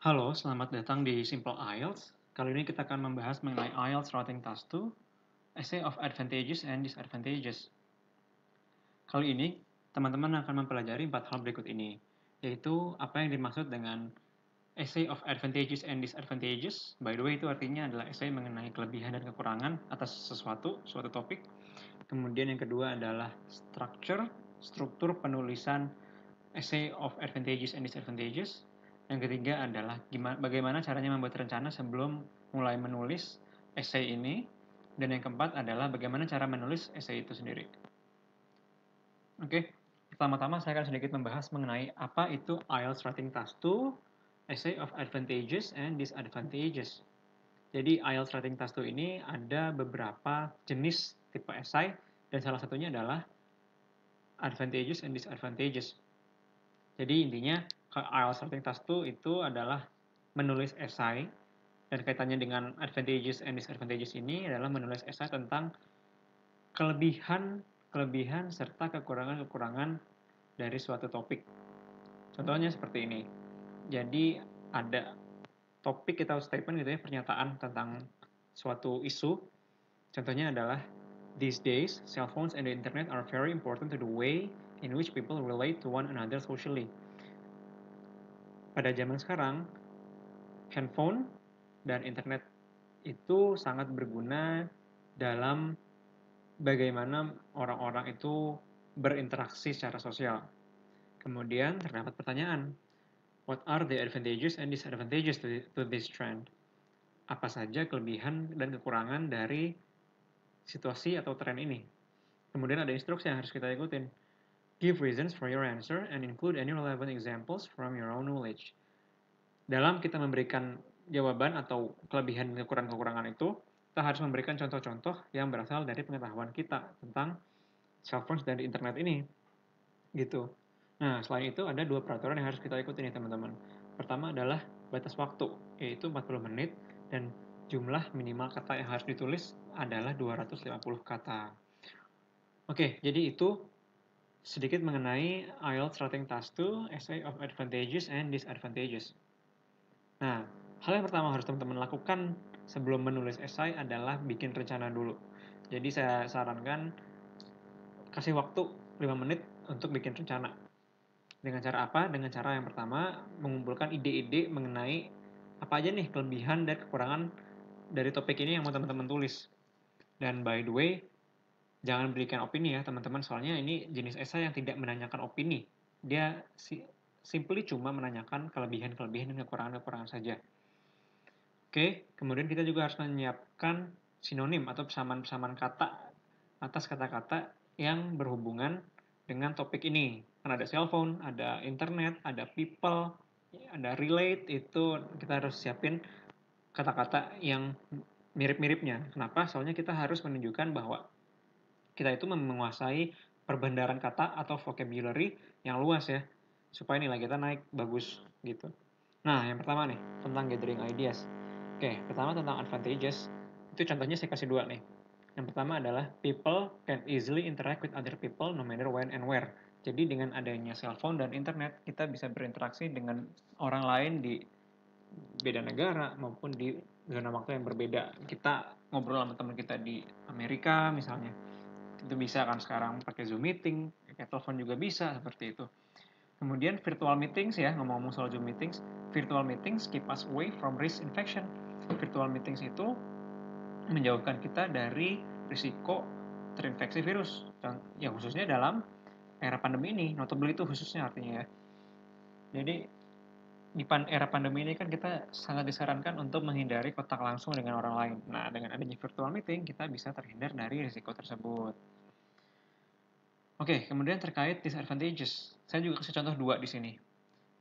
Halo, selamat datang di Simple IELTS. Kali ini kita akan membahas mengenai IELTS Writing Task 2, Essay of Advantages and Disadvantages. Kali ini, teman-teman akan mempelajari 4 hal berikut ini, yaitu apa yang dimaksud dengan Essay of Advantages and Disadvantages. By the way, itu artinya adalah essay mengenai kelebihan dan kekurangan atas suatu topik. Kemudian yang kedua adalah struktur penulisan Essay of Advantages and Disadvantages. Yang ketiga adalah bagaimana caranya membuat rencana sebelum mulai menulis essay ini. Dan yang keempat adalah bagaimana cara menulis essay itu sendiri. Oke, pertama-tama saya akan sedikit membahas mengenai apa itu IELTS Writing Task 2, Essay of Advantages and Disadvantages. Jadi IELTS Writing Task 2 ini ada beberapa jenis tipe essay, dan salah satunya adalah Advantages and Disadvantages. Jadi intinya IELTS Writing Task 2 itu adalah menulis esai, dan kaitannya dengan advantages and disadvantages ini adalah menulis esai tentang kelebihan serta kekurangan-kekurangan dari suatu topik. Contohnya seperti ini. Jadi ada topik atau statement gitu ya, pernyataan tentang suatu isu. Contohnya adalah these days, cell phones and the internet are very important to the way in which people relate to one another socially. Pada zaman sekarang, handphone dan internet itu sangat berguna dalam bagaimana orang-orang itu berinteraksi secara sosial. Kemudian terdapat pertanyaan, what are the advantages and disadvantages to this trend? Apa saja kelebihan dan kekurangan dari situasi atau tren ini? Kemudian ada instruksi yang harus kita ikutin. Give reasons for your answer and include any relevant examples from your own knowledge. Dalam kita memberikan jawaban atau kelebihan dan kekurangan-kekurangan itu, kita harus memberikan contoh-contoh yang berasal dari pengetahuan kita tentang cell phones dan internet ini. Gitu. Nah, selain itu ada 2 peraturan yang harus kita ikuti nih teman-teman. Pertama adalah batas waktu, yaitu 40 menit, dan jumlah minimal kata yang harus ditulis adalah 250 kata. Oke, jadi itu sedikit mengenai IELTS Writing Task 2, Essay of Advantages and Disadvantages. Nah, hal yang pertama harus teman-teman lakukan sebelum menulis esai adalah bikin rencana dulu. Jadi saya sarankan kasih waktu 5 menit untuk bikin rencana. Dengan cara apa? Dengan cara yang pertama mengumpulkan ide-ide mengenai apa aja nih kelebihan dan kekurangan dari topik ini yang mau teman-teman tulis. Dan by the way, jangan berikan opini ya teman-teman, soalnya ini jenis esai yang tidak menanyakan opini. Dia simply cuma menanyakan kelebihan-kelebihan dan kekurangan-kekurangan saja. Oke, kemudian kita juga harus menyiapkan sinonim atau pesamaan-pesamaan kata atas kata-kata yang berhubungan dengan topik ini. Kan ada cellphone, ada internet, ada people, ada relate, itu kita harus siapin kata-kata yang mirip-miripnya. Kenapa? Soalnya kita harus menunjukkan bahwa kita itu menguasai perbendaharaan kata atau vocabulary yang luas ya, supaya nilai kita naik bagus gitu. Nah, yang pertama nih, tentang gathering ideas. Oke, pertama tentang advantages, itu contohnya saya kasih 2 nih. Yang pertama adalah people can easily interact with other people no matter when and where. Jadi dengan adanya cellphone dan internet, kita bisa berinteraksi dengan orang lain di beda negara maupun di zona waktu yang berbeda. Kita ngobrol sama teman kita di Amerika misalnya, itu bisa kan sekarang pakai Zoom meeting, pakai telepon juga bisa seperti itu. Kemudian virtual meetings ya, ngomong-ngomong soal Zoom meetings, virtual meetings keep us away from risk infection. Virtual meetings itu menjauhkan kita dari risiko terinfeksi virus, yang khususnya dalam era pandemi ini, notably itu khususnya artinya ya. Jadi di era pandemi ini kan kita sangat disarankan untuk menghindari kontak langsung dengan orang lain. Nah, dengan adanya virtual meeting, kita bisa terhindar dari risiko tersebut. Oke, kemudian terkait disadvantages, saya juga kasih contoh 2 di sini.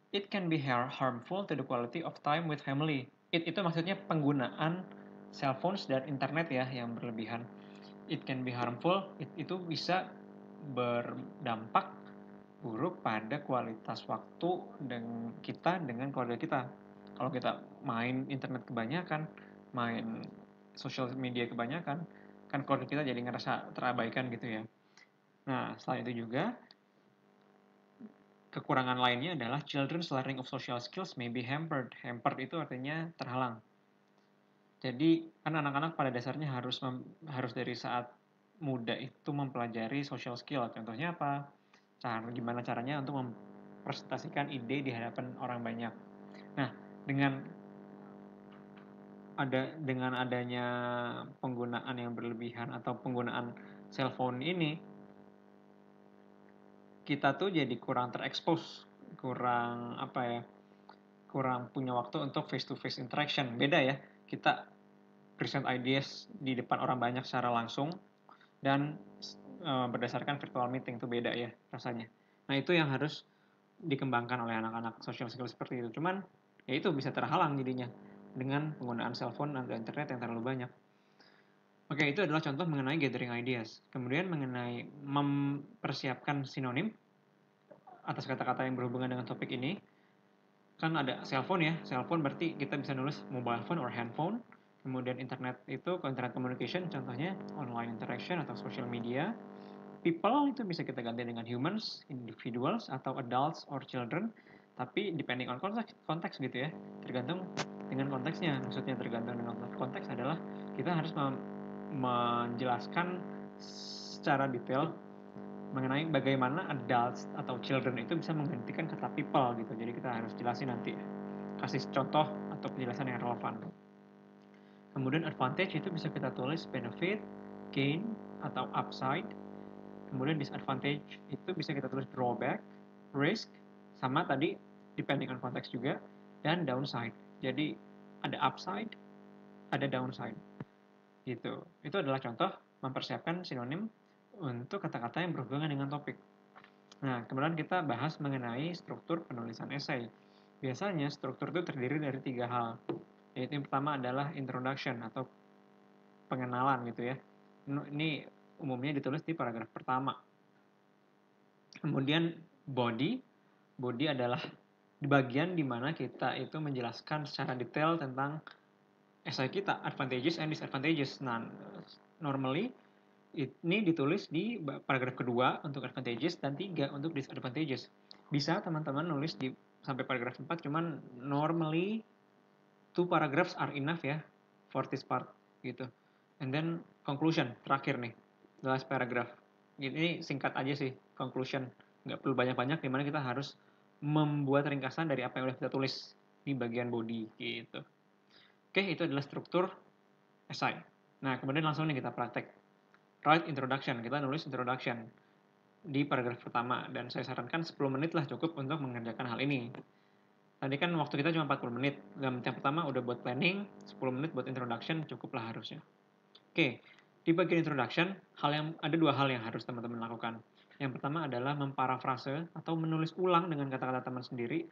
It can be harmful to the quality of time with family. Itu maksudnya penggunaan cell phones dan internet ya yang berlebihan. It can be harmful, itu bisa berdampak buruk pada kualitas waktu kita dengan keluarga kita. Kalau kita main internet kebanyakan, main social media kebanyakan, kan keluarga kita jadi ngerasa terabaikan gitu ya. Nah, selain itu juga, kekurangan lainnya adalah children's learning of social skills may be hampered. Hampered itu artinya terhalang. Jadi kan anak-anak pada dasarnya harus dari saat muda itu mempelajari social skill. Contohnya apa? Gimana caranya untuk mempresentasikan ide di hadapan orang banyak. Nah, dengan adanya penggunaan yang berlebihan atau penggunaan cellphone ini, kita tuh jadi kurang terekspos, kurang kurang punya waktu untuk face to face interaction. Beda ya, kita present ideas di depan orang banyak secara langsung dan berdasarkan virtual meeting itu beda ya rasanya. Nah, itu yang harus dikembangkan oleh anak-anak social skill seperti itu. Cuman ya itu bisa terhalang jadinya dengan penggunaan cellphone dan internet yang terlalu banyak. Oke, itu adalah contoh mengenai gathering ideas. Kemudian mengenai mempersiapkan sinonim atas kata-kata yang berhubungan dengan topik ini. Kan ada cellphone ya. Cellphone berarti kita bisa nulis mobile phone or handphone. Kemudian internet itu internet communication, contohnya online interaction atau social media. People itu bisa kita ganti dengan humans, individuals, atau adults or children. Tapi depending on konteks gitu ya. Tergantung dengan konteksnya. Maksudnya tergantung dengan konteks adalah kita harus menjelaskan secara detail mengenai bagaimana adults atau children itu bisa menggantikan kata people gitu. Jadi kita harus jelasin nanti, kasih contoh atau penjelasan yang relevan. Kemudian advantage itu bisa kita tulis benefit, gain, atau upside. Kemudian disadvantage itu bisa kita tulis drawback, risk, sama tadi depending on konteks juga, dan downside. Jadi ada upside, ada downside. Gitu. Itu adalah contoh mempersiapkan sinonim untuk kata-kata yang berhubungan dengan topik. Nah, kemudian kita bahas mengenai struktur penulisan esai. Biasanya struktur itu terdiri dari 3 hal. Yaitu yang pertama adalah introduction atau pengenalan gitu ya. Ini umumnya ditulis di paragraf pertama. Kemudian body. Body adalah di bagian di mana kita itu menjelaskan secara detail tentang esai kita, advantages and disadvantages. Nah, normally ini ditulis di paragraf kedua untuk advantages dan 3 untuk disadvantages. Bisa teman-teman nulis di sampai paragraf 4, cuman normally 2 paragraphs are enough ya for this part gitu. And then conclusion, terakhir nih, the last paragraph. Ini singkat aja sih, conclusion. Nggak perlu banyak-banyak, dimana kita harus membuat ringkasan dari apa yang udah kita tulis di bagian body gitu. Oke, itu adalah struktur esai. Nah, kemudian langsung nih kita praktek. Write introduction, kita nulis introduction di paragraf pertama, dan saya sarankan 10 menit lah cukup untuk mengerjakan hal ini. Tadi kan waktu kita cuma 40 menit, dan yang pertama udah buat planning, 10 menit buat introduction cukup lah harusnya. Oke, di bagian introduction, ada 2 hal yang harus teman-teman lakukan. Yang pertama adalah memparafrase atau menulis ulang dengan kata-kata teman sendiri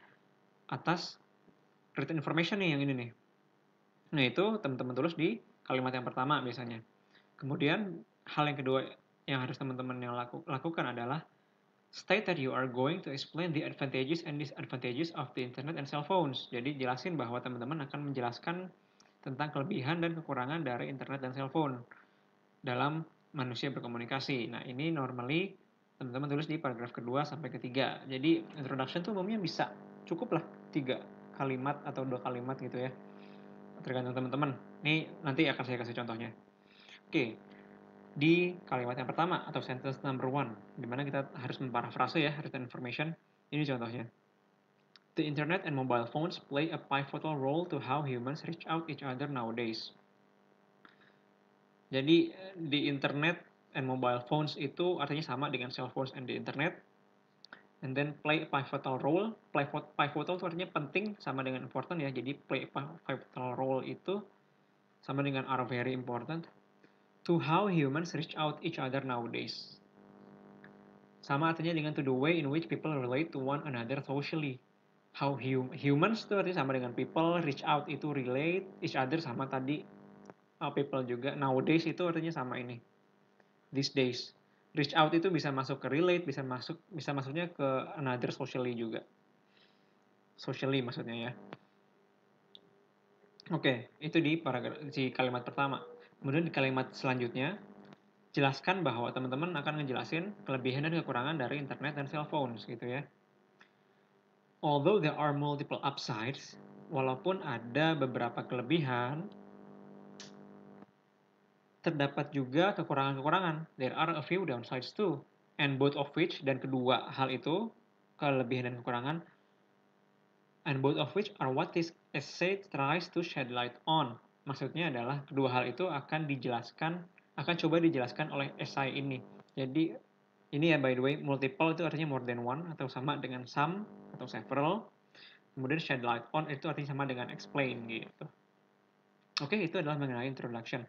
atas written information nih yang ini nih. Nah, itu teman-teman tulis di kalimat yang pertama biasanya. Kemudian hal yang kedua yang harus teman-teman yang lakukan adalah state that you are going to explain the advantages and disadvantages of the internet and cell phones. Jadi jelasin bahwa teman-teman akan menjelaskan tentang kelebihan dan kekurangan dari internet dan cellphone dalam manusia berkomunikasi. Nah, ini normally teman-teman tulis di paragraf kedua sampai ketiga. Jadi introduction tuh umumnya bisa cukup lah 3 kalimat atau 2 kalimat gitu ya. Tergantung teman-teman. Ini nanti akan saya kasih contohnya. Oke, di kalimat yang pertama atau sentence number 1, dimana kita harus memparafrase ya written information. Ini contohnya. The internet and mobile phones play a pivotal role to how humans reach out each other nowadays. Jadi di internet and mobile phones itu artinya sama dengan cell phones and the internet. And then play a pivotal role. Pivotal itu artinya penting sama dengan important ya. Jadi play a pivotal role itu sama dengan are very important to how humans reach out each other nowadays. Sama artinya dengan to the way in which people relate to one another socially. How humans itu artinya sama dengan people, reach out itu relate, each other sama tadi people juga. Nowadays itu artinya sama ini. These days. Reach out itu bisa masuk ke relate, bisa masuknya ke another socially juga. Socially maksudnya ya. Oke, itu di kalimat pertama. Kemudian di kalimat selanjutnya, jelaskan bahwa teman-teman akan ngejelasin kelebihan dan kekurangan dari internet dan cell phones gitu ya. Although there are multiple upsides, walaupun ada beberapa kelebihan, terdapat juga kekurangan-kekurangan. There are a few downsides too. And both of which, dan kedua hal itu, kelebihan dan kekurangan, and both of which are what this essay tries to shed light on. Maksudnya adalah kedua hal itu akan coba dijelaskan oleh essay ini. Jadi ini ya by the way, multiple itu artinya more than one atau sama dengan some atau several. Kemudian shed light on itu artinya sama dengan explain gitu. Oke, itu adalah mengenai introduction.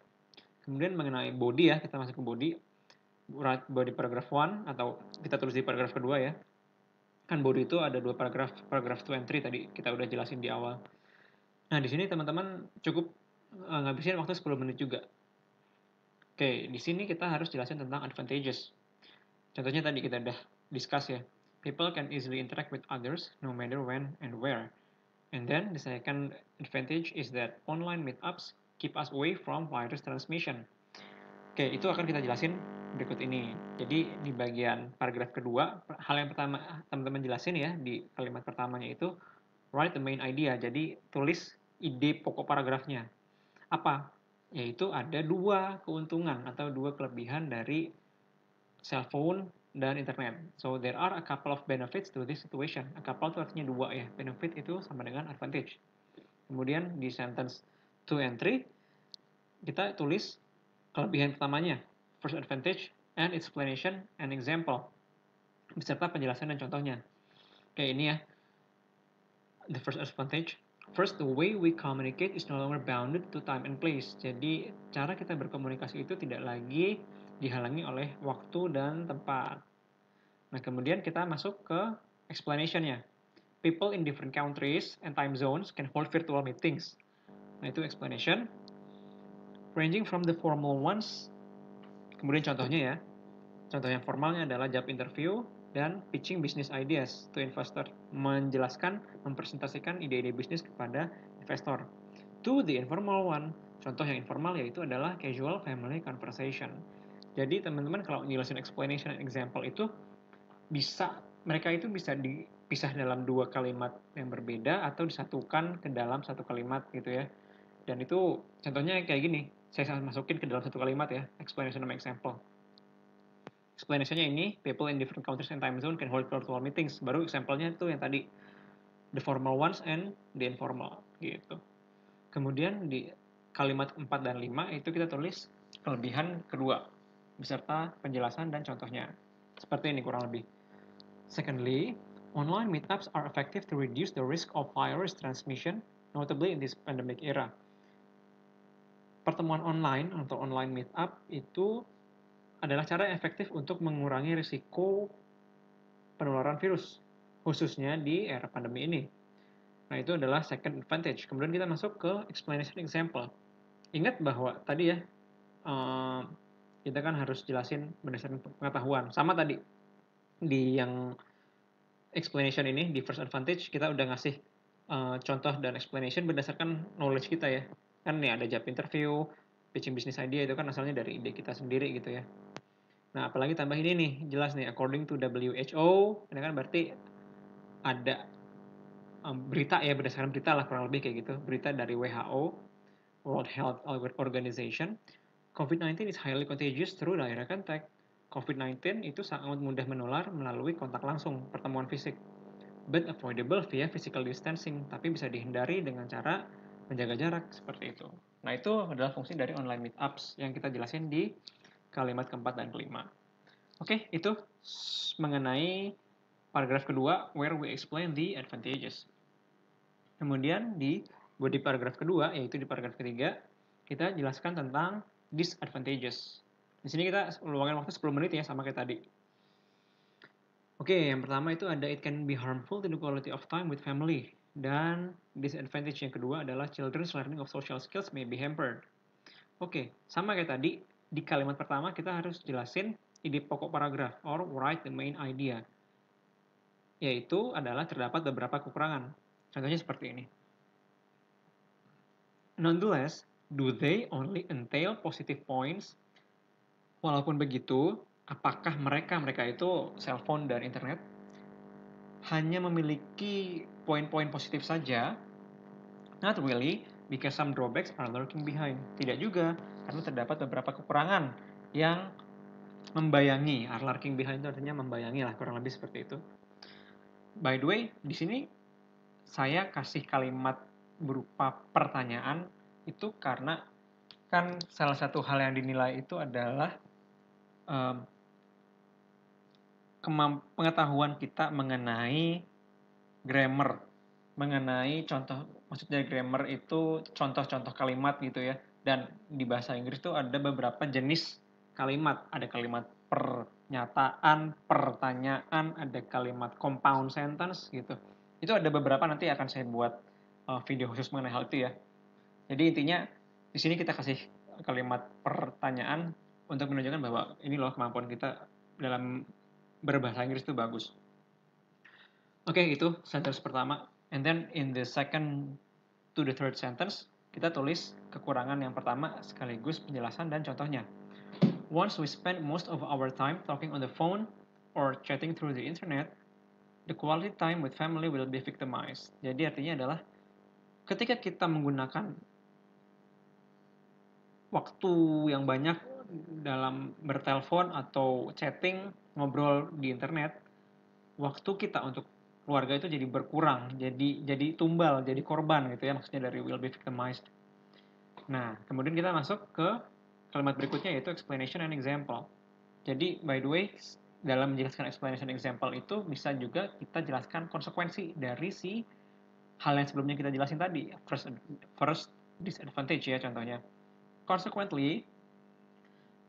Kemudian mengenai body ya, kita masuk ke body. Body paragraph 1 atau kita tulis di paragraf kedua ya. Kan body itu ada dua paragraf, paragraf 2 and 3 tadi kita udah jelasin di awal. Nah, di sini teman-teman cukup ngabisin waktu 10 menit juga. Oke, di sini kita harus jelasin tentang advantages. Contohnya tadi kita udah discuss ya. People can easily interact with others no matter when and where. And then the second advantage is that online meetups keep us away from virus transmission. Oke, itu akan kita jelasin berikut ini. Jadi di bagian paragraf kedua, hal yang pertama teman-teman jelasin ya di kalimat pertamanya itu write the main idea. Jadi tulis ide pokok paragrafnya. Apa? Yaitu ada dua keuntungan atau dua kelebihan dari cell phone dan internet. So there are a couple of benefits to this situation. A couple itu artinya dua ya. Benefit itu sama dengan advantage. Kemudian di sentence 2 and 3 kita tulis kelebihan pertamanya, first advantage and explanation and example, beserta penjelasan dan contohnya. Oke, ini ya, the first advantage. First, the way we communicate is no longer bounded to time and place. Jadi, cara kita berkomunikasi itu tidak lagi dihalangi oleh waktu dan tempat. Nah, kemudian kita masuk ke explanation-nya. People in different countries and time zones can hold virtual meetings. Nah, itu explanation. Ranging from the formal ones, kemudian contohnya ya. Contoh yang formalnya adalah job interview dan pitching business ideas to investor. Menjelaskan, mempresentasikan ide-ide bisnis kepada investor. To the informal one, contoh yang informal yaitu adalah casual family conversation. Jadi teman-teman kalau jelasin explanation and example itu mereka itu bisa dipisah dalam dua kalimat yang berbeda atau disatukan ke dalam satu kalimat gitu ya. Dan itu contohnya kayak gini, saya masukin ke dalam satu kalimat ya, explanation and example. Explanation-nya ini, people in different countries and time zone can hold virtual meetings. Baru example-nya itu yang tadi, the formal ones and the informal, gitu. Kemudian di kalimat 4 dan 5 itu kita tulis kelebihan kedua, beserta penjelasan dan contohnya. Seperti ini kurang lebih. Secondly, online meetups are effective to reduce the risk of virus transmission, notably in this pandemic era. Pertemuan online atau online meetup itu adalah cara yang efektif untuk mengurangi risiko penularan virus, khususnya di era pandemi ini. Nah, itu adalah second advantage. Kemudian kita masuk ke explanation example. Ingat bahwa tadi ya, kita kan harus jelasin berdasarkan pengetahuan. Sama tadi, di yang explanation ini, di first advantage, kita udah ngasih contoh dan explanation berdasarkan knowledge kita ya. Kan nih ada job interview, pitching business idea, itu kan asalnya dari ide kita sendiri gitu ya. Nah, apalagi tambah ini nih, jelas nih, according to WHO, ini kan berarti ada berita ya, berdasarkan berita lah kurang lebih kayak gitu, berita dari WHO, World Health Organization, COVID-19 is highly contagious through direct contact. COVID-19 itu sangat mudah menular melalui kontak langsung, pertemuan fisik, but avoidable via physical distancing, tapi bisa dihindari dengan cara menjaga jarak, seperti itu. Nah, itu adalah fungsi dari online meetups yang kita jelasin di kalimat keempat dan kelima. Oke, itu mengenai paragraf kedua, where we explain the advantages. Kemudian di body paragraf kedua, yaitu di paragraf ketiga, kita jelaskan tentang disadvantages. Di sini kita luangkan waktu 10 menit ya, sama kayak tadi. Oke, yang pertama itu ada it can be harmful to the quality of time with family. Dan disadvantage yang kedua adalah children's learning of social skills may be hampered. Oke, sama kayak tadi, di kalimat pertama kita harus jelasin ide pokok paragraf or write the main idea. Yaitu adalah terdapat beberapa kekurangan. Contohnya seperti ini. Nonetheless, do they only entail positive points? Walaupun begitu, apakah mereka itu cell phone dan internet? hanya memiliki poin-poin positif saja? Not really, because some drawbacks are lurking behind. Tidak juga, karena terdapat beberapa kekurangan yang membayangi. Are lurking behind itu artinya membayangi lah, kurang lebih seperti itu. By the way, di sini saya kasih kalimat berupa pertanyaan itu karena kan salah satu hal yang dinilai itu adalah pengetahuan kita mengenai grammar, mengenai contoh, maksudnya grammar itu contoh-contoh kalimat gitu ya. Dan di bahasa Inggris itu ada beberapa jenis kalimat, ada kalimat pernyataan, pertanyaan, ada kalimat compound sentence gitu. Itu ada beberapa, nanti akan saya buat video khusus mengenai hal itu ya. Jadi intinya di sini kita kasih kalimat pertanyaan untuk menunjukkan bahwa ini loh kemampuan kita dalam berbahasa Inggris itu bagus. Oke, itu sentence pertama. And then in the second to the third sentence, kita tulis kekurangan yang pertama sekaligus penjelasan dan contohnya. Once we spend most of our time talking on the phone or chatting through the internet, the quality time with family will be victimized. Jadi artinya adalah ketika kita menggunakan waktu yang banyak dalam bertelepon atau chatting, ngobrol di internet, waktu kita untuk keluarga itu jadi berkurang, jadi tumbal, jadi korban gitu ya, maksudnya dari will be victimized. Nah, kemudian kita masuk ke kalimat berikutnya yaitu explanation and example. Jadi, by the way, dalam menjelaskan explanation example itu bisa juga kita jelaskan konsekuensi dari si hal yang sebelumnya kita jelasin tadi. First disadvantage ya contohnya. Consequently,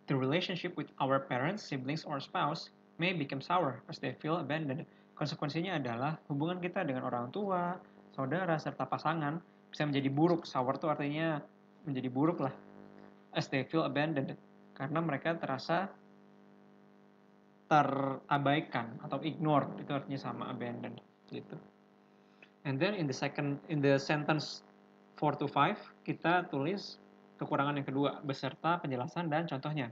the relationship with our parents, siblings, or spouse may become sour as they feel abandoned. Konsekuensinya adalah hubungan kita dengan orang tua, saudara, serta pasangan bisa menjadi buruk. Sour itu artinya menjadi buruk lah. As they feel abandoned. Karena mereka terasa terabaikan atau ignored. Itu artinya sama abandoned. Gitu. And then in the sentence 4 to 5, kita tulis kekurangan yang kedua beserta penjelasan dan contohnya.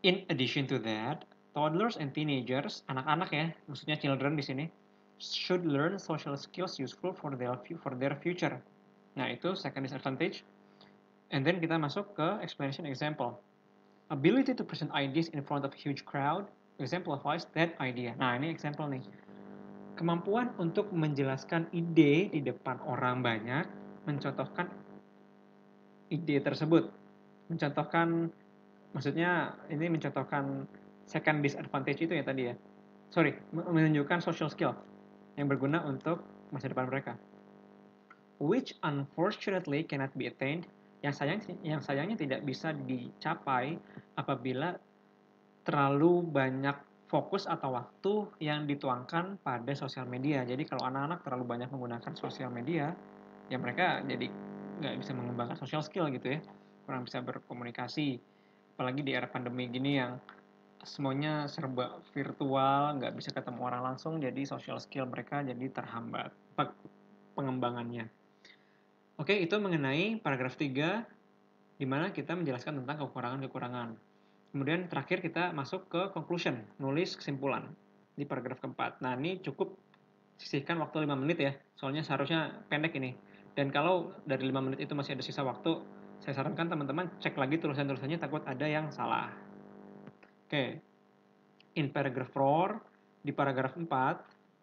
In addition to that, toddlers and teenagers, anak-anak ya, maksudnya children di sini, should learn social skills useful for their future. Nah, itu second disadvantage. And then kita masuk ke explanation example. Ability to present ideas in front of a huge crowd exemplifies that idea. Nah, ini example nih. Kemampuan untuk menjelaskan ide di depan orang banyak, mencontohkan ide tersebut. Mencontohkan, maksudnya ini mencontohkan second disadvantage itu ya tadi ya. Sorry, menunjukkan social skill yang berguna untuk masa depan mereka. Which unfortunately cannot be attained, yang sayangnya tidak bisa dicapai apabila terlalu banyak fokus atau waktu yang dituangkan pada sosial media. Jadi kalau anak-anak terlalu banyak menggunakan sosial media, ya mereka jadi nggak bisa mengembangkan social skill gitu ya, kurang bisa berkomunikasi. Apalagi di era pandemi gini yang semuanya serba virtual, nggak bisa ketemu orang langsung, jadi social skill mereka jadi terhambat pengembangannya. Oke, itu mengenai paragraf 3, di mana kita menjelaskan tentang kekurangan-kekurangan. Kemudian terakhir kita masuk ke conclusion, nulis kesimpulan di paragraf keempat. Nah, ini cukup sisihkan waktu 5 menit ya, soalnya seharusnya pendek ini. Dan kalau dari 5 menit itu masih ada sisa waktu, saya sarankan teman-teman cek lagi tulisan-tulisannya, takut ada yang salah. Oke, in paragraph 4, di paragraf 4,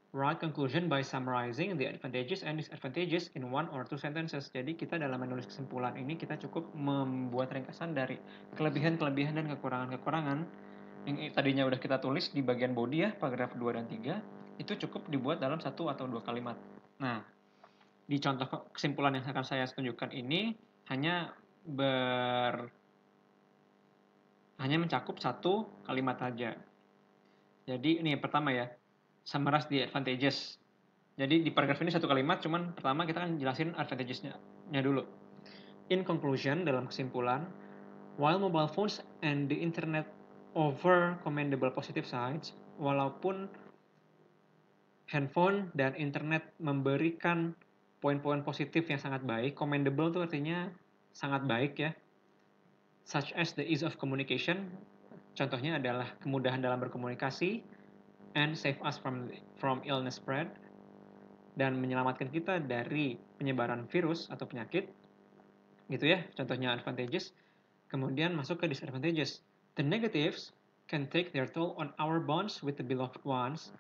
write conclusion by summarizing the advantages and disadvantages in one or two sentences. Jadi kita dalam menulis kesimpulan ini kita cukup membuat ringkasan dari kelebihan-kelebihan dan kekurangan-kekurangan yang tadinya udah kita tulis di bagian body ya, paragraf 2 dan 3, itu cukup dibuat dalam 1 atau 2 kalimat. Nah, di contoh kesimpulan yang akan saya tunjukkan ini hanya mencakup 1 kalimat saja. Jadi ini yang pertama ya, summarize the advantages. Jadi di paragraf ini 1 kalimat, cuman pertama kita kan jelasin advantages-nya dulu. In conclusion, dalam kesimpulan, while mobile phones and the internet offer commendable positive sides, walaupun handphone dan internet memberikan poin-poin positif yang sangat baik, commendable itu artinya sangat baik ya, such as the ease of communication, contohnya adalah kemudahan dalam berkomunikasi, and save us from illness spread, dan menyelamatkan kita dari penyebaran virus atau penyakit, gitu ya, contohnya advantages. Kemudian masuk ke disadvantages. The negatives can take their toll on our bonds with the beloved ones.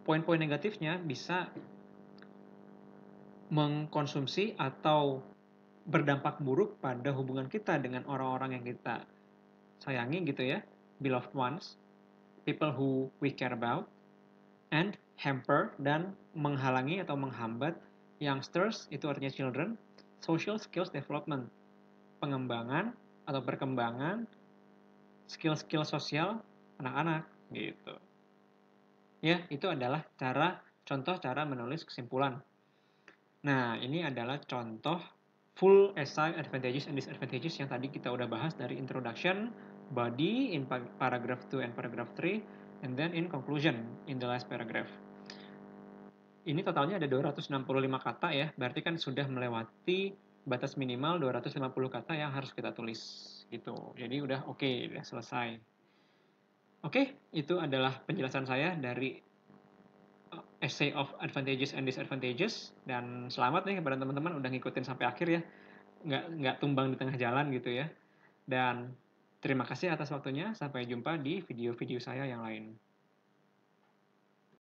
Poin-poin negatifnya bisa mengkonsumsi atau berdampak buruk pada hubungan kita dengan orang-orang yang kita sayangi gitu ya, beloved ones, people who we care about, and hamper dan menghalangi atau menghambat youngsters, itu artinya children, social skills development, pengembangan atau perkembangan skill-skill sosial anak-anak gitu. Ya, itu adalah contoh cara menulis kesimpulan. Nah, ini adalah contoh full essay advantages and disadvantages yang tadi kita udah bahas dari introduction, body in paragraph 2 and paragraph 3, and then in conclusion in the last paragraph. Ini totalnya ada 265 kata ya, berarti kan sudah melewati batas minimal 250 kata yang harus kita tulis gitu. Jadi udah oke, udah selesai. Oke, itu adalah penjelasan saya dari essay of advantages and disadvantages, dan selamat nih kepada teman-teman udah ngikutin sampai akhir ya, nggak tumbang di tengah jalan gitu ya. Dan terima kasih atas waktunya, sampai jumpa di video-video saya yang lain.